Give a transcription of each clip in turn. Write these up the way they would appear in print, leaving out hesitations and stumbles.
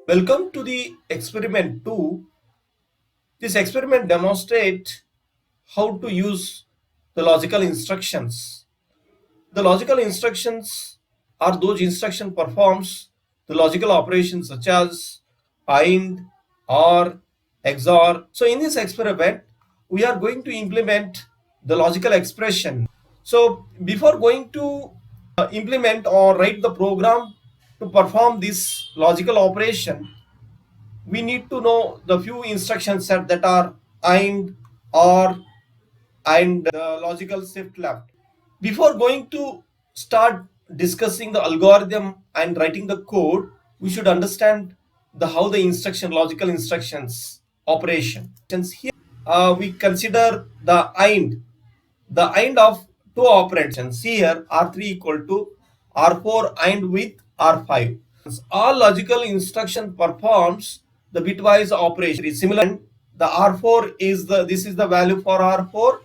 Welcome to the experiment 2. This experiment demonstrates how to use the logical instructions. The logical instructions are those instruction performs the logical operations such as AND, OR, XOR. So in this experiment, we are going to implement the logical expression. So before going to implement or write the program to perform this logical operation, we need to know the few instruction set that are AND, OR, and logical shift left. Before going to start discussing the algorithm and writing the code, we should understand the how the instruction logical instructions operation. Here we consider the AND of two operations. Here R3 equal to R4 AND with R5. All logical instruction performs the bitwise operation. Similar, the R4 is this is the value for R4,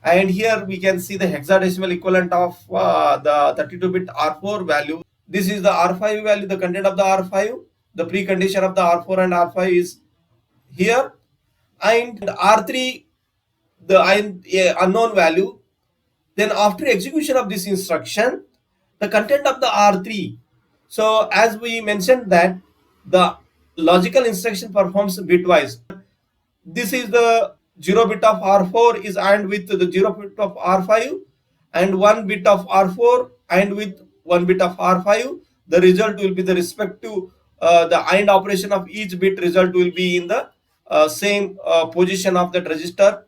and here we can see the hexadecimal equivalent of the 32-bit R4 value. This is the R5 value, the content of the R5. The precondition of the R4 and R5 is here, and R3 the unknown value. Then after execution of this instruction, the content of the R3. So as we mentioned that the logical instruction performs bitwise. This is the 0 bit of R4 is AND with the 0 bit of R5, and 1 bit of R4 AND with 1 bit of R5. The result will be the respective the AND operation of each bit result will be in the same position of that register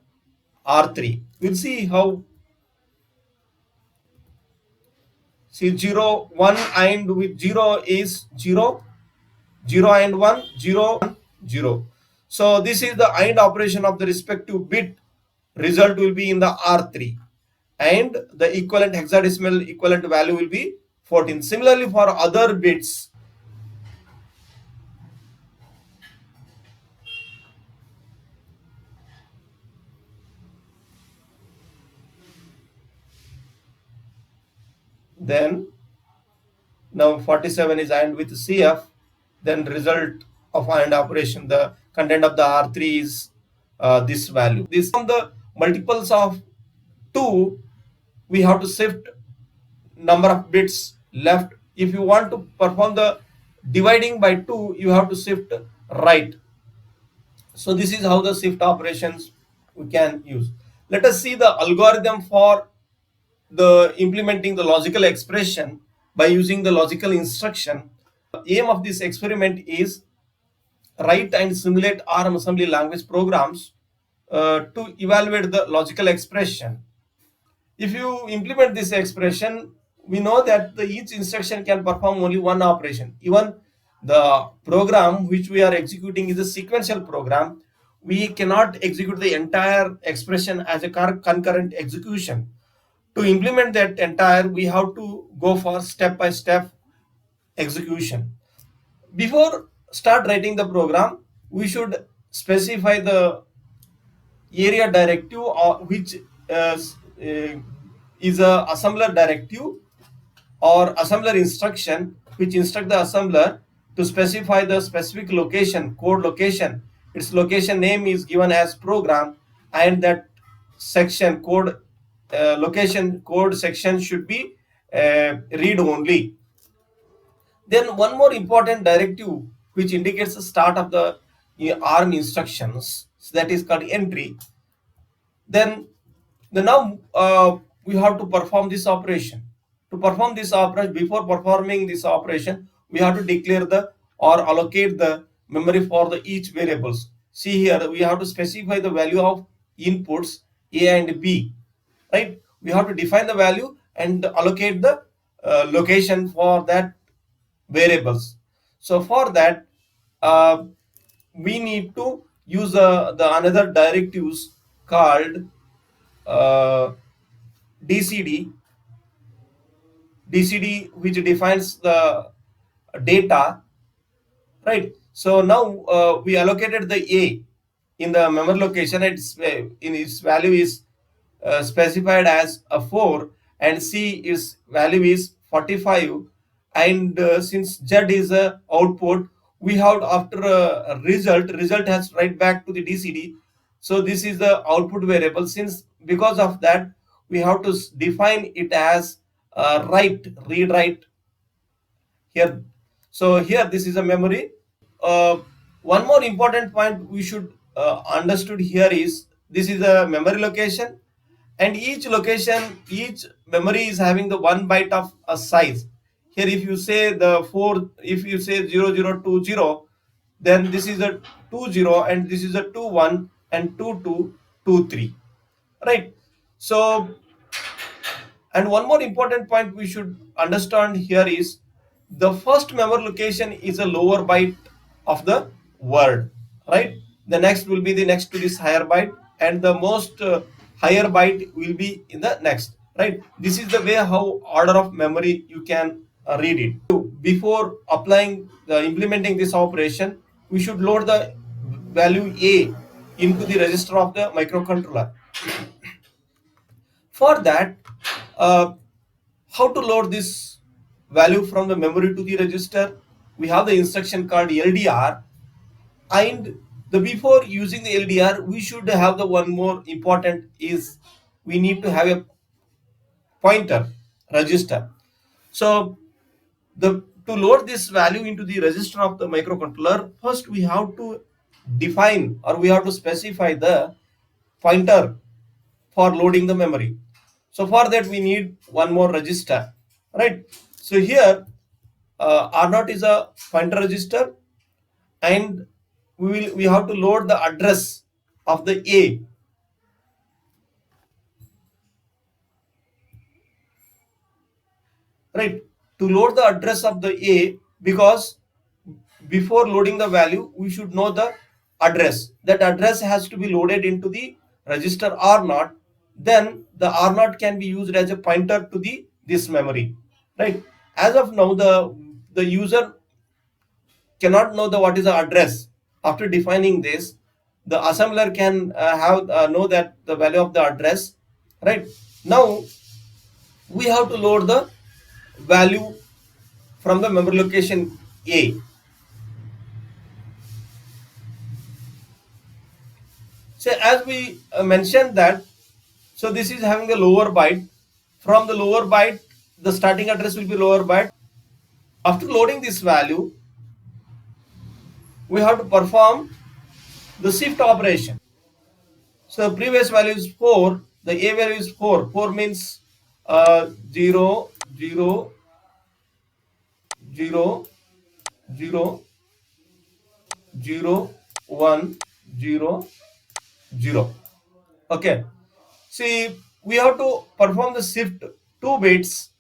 R3. We'll see how. See 0 1 AND with 0 is 0, 0 and 1 0 1 0. So this is the AND operation of the respective bit. Result will be in the R3, and the equivalent hexadecimal equivalent value will be 14. Similarly for other bits, then now 47 is AND with CF, then result of AND operation, the content of the R3 is this value. This from the multiples of 2, we have to shift number of bits left. If you want to perform the dividing by 2, you have to shift right. So this is how the shift operations we can use. Let us see the algorithm for the implementing the logical expression by using the logical instruction. The aim of this experiment is write and simulate ARM assembly language programs to evaluate the logical expression. If you implement this expression, we know that each instruction can perform only one operation. Even the program which we are executing is a sequential program. We cannot execute the entire expression as a concurrent execution. To implement that entire, we have to go for step-by-step execution. Before start writing the program, we should specify the area directive, or which is a assembler directive or assembler instruction which instruct the assembler to specify the specific location, code location. Its location name is given as program, and that section code location code section should be read only. Then one more important directive which indicates the start of the ARM instructions, so that is called entry. Then now we have to perform this operation. To perform this operation, before performing this operation, we have to declare the or allocate the memory for the each variables. See here, we have to specify the value of inputs A and B, right? We have to define the value and allocate the location for that variables. So for that, we need to use the another directives called DCD, which defines the data, right? So now we allocated the A in the memory location. It's in its value is specified as a 4, and C is value is 45, and since Z is a output, we have after a result has write back to the DCD. So this is the output variable. Since because of that, we have to define it as read write here. So here this is a memory. One more important point we should understood here is this is a memory location, and each memory is having the 1 byte of a size. Here if you say if you say 0020, then this is a 20 and this is a 21 and 2223, right? So, and one more important point we should understand here is the first memory location is a lower byte of the word, right? The next will be the next to this higher byte, and the most higher byte will be in the next, right? This is the way how order of memory you can read it. Before applying the implementing this operation, we should load the value A into the register of the microcontroller. For that, uh, how to load this value from the memory to the register? We have the instruction called LDR, and the before using the LDR, we should have the one more important is we need to have a pointer register. So the to load this value into the register of the microcontroller, first we have to define or we have to specify the pointer for loading the memory. So for that we need one more register, right? So here R0 is a pointer register, and we have to load the address of the A. Right, to load the address of the A, because before loading the value we should know the address. That address has to be loaded into the register R0. Then the R0 can be used as a pointer to the this memory, right? As of now, the user cannot know the what is the address. After defining this, the assembler can have know that the value of the address, right? Now we have to load the value from the memory location A. So as we mentioned that, so this is having a lower byte. From the lower byte, the starting address will be lower byte. After loading this value, we have to perform the shift operation. So previous value is 4, the A value is 4. 4 means 0, 0, 0, 0, 0, 1, 0, 0. Okay. See, we have to perform the shift 2 bits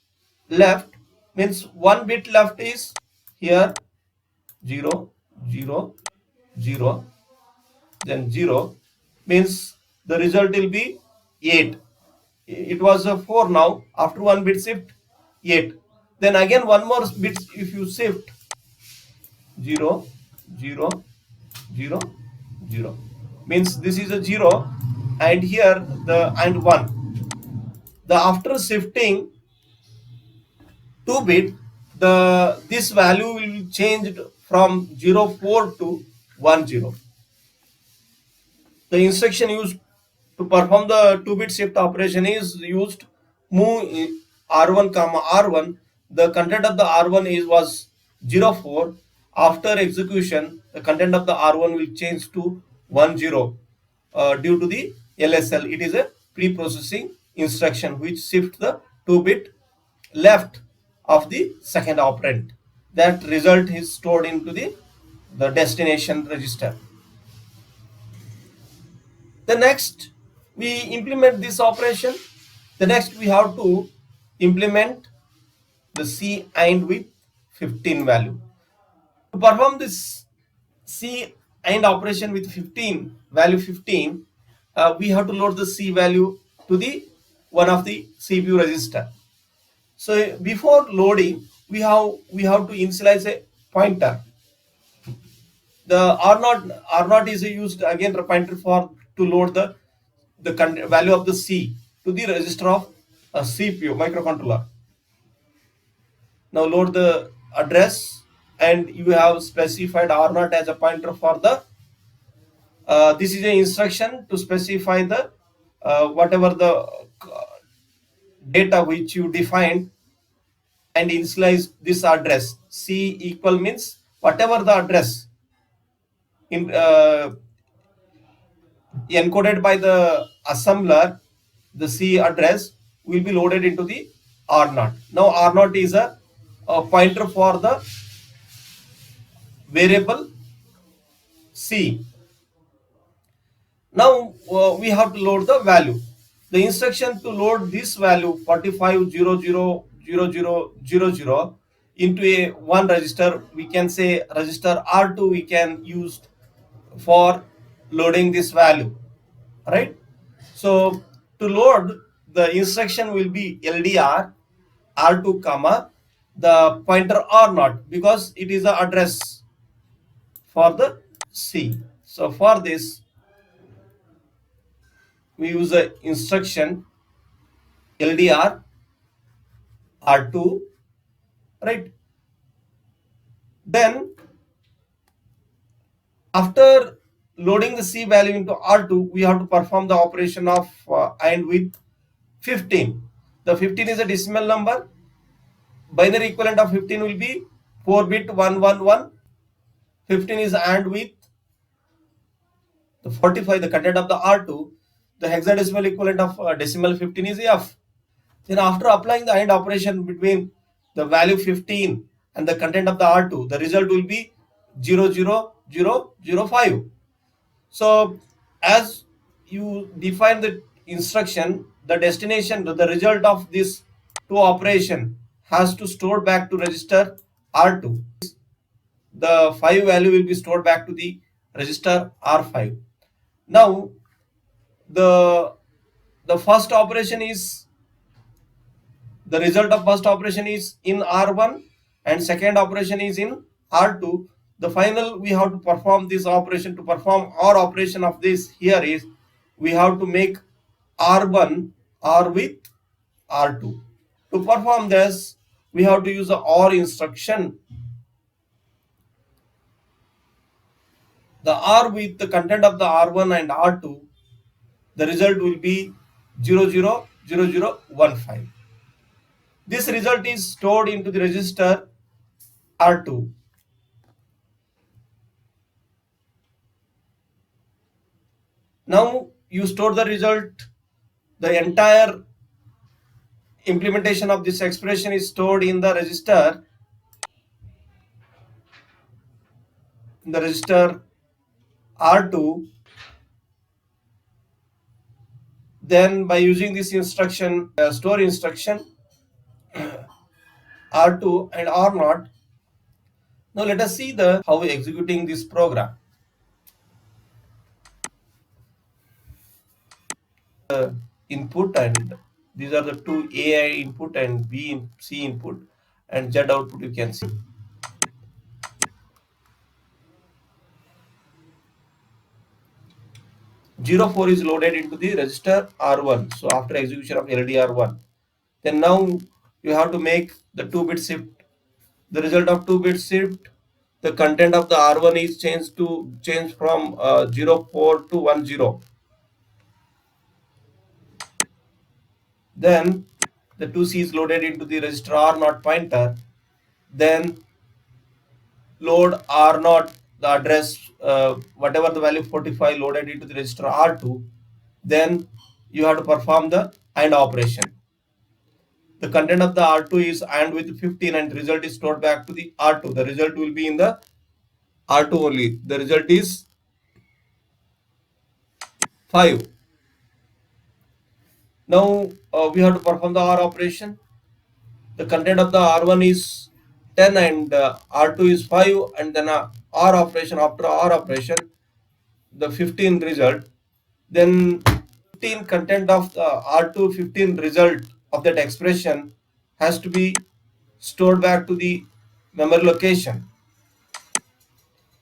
left, means 1 bit left is here 0, 0, 0, then 0, means the result will be 8. It was a 4 now. After 1 bit shift 8. Then again one more bit if you shift 0, 0, 0, 0, means this is a 0, and here the and 1. The after shifting 2 bit, the this value will be changed from 04 to 10. The instruction used to perform the 2-bit shift operation is used move R1 comma R1. The content of the R1 was 04. After execution, the content of the R1 will change to 10 due to the LSL. It is a pre-processing instruction which shifts the 2-bit left of the second operand. That result is stored into the destination register. The next we implement this operation. The next we have to implement the C AND with 15 value. To perform this C AND operation with 15 value 15, we have to load the C value to the one of the CPU register. So before loading, we have to initialize a pointer. The R0 is used again a pointer for to load the value of the C to the register of a CPU microcontroller. Now load the address and you have specified r0 as a pointer for the this is an instruction to specify the whatever the data which you defined and initialize this address. C equal means whatever the address in encoded by the assembler, the C address will be loaded into the R0. Now R0 is a pointer for the variable C. Now we have to load the value. The instruction to load this value 45000000 into a one register, we can say register R2 we can use for loading this value, right? So to load, the instruction will be LDR R2 comma the pointer R0 because it is the address for the C. So for this we use the instruction LDR R2, right? Then after loading the C value into R2, we have to perform the operation of AND with 15. The 15 is a decimal number. Binary equivalent of 15 will be 4 bit 111. 15 is AND with the 45, the content of the R2. The hexadecimal equivalent of decimal 15 is F. Then after applying the AND operation between the value 15 and the content of the R2, the result will be 00005. So as you define the instruction, the destination, the result of this two operation has to store back to register R2. The 5 value will be stored back to the register R5. Now the first operation is the result of first operation is in R1 and second operation is in R2. The final we have to perform this operation. To perform our operation of this here is we have to make R1 R with R2. To perform this we have to use the OR instruction. The R with the content of the R1 and R2, the result will be 000015. This result is stored into the register R2. Now you store the result. The entire implementation of this expression is stored in the register R2. Then by using this instruction, store instruction R2 and R0. Now let us see the how we executing this program. Input, and these are the two AI input and C input, and Z output you can see. Zero 04 is loaded into the register R1. So after execution of LDR1, then now you have to make the 2-bit shift. The result of 2-bit shift, the content of the R1 is changed from 04 to 10. Then the 2C is loaded into the register R0 pointer. Then load R0, the address, whatever the value 45 loaded into the register R2. Then you have to perform the AND operation. The content of the R2 is AND with 15 and result is stored back to the R2. The result will be in the R2 only. The result is 5. Now we have to perform the OR operation. The content of the R1 is 10 and R2 is 5, and then OR operation, after OR operation the 15 result, then 15 content of the R2 15 result of that expression has to be stored back to the memory location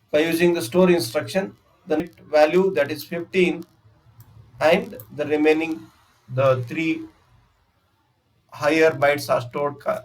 by using the store instruction. The value, that is 15, and the remaining the 3 higher bytes are stored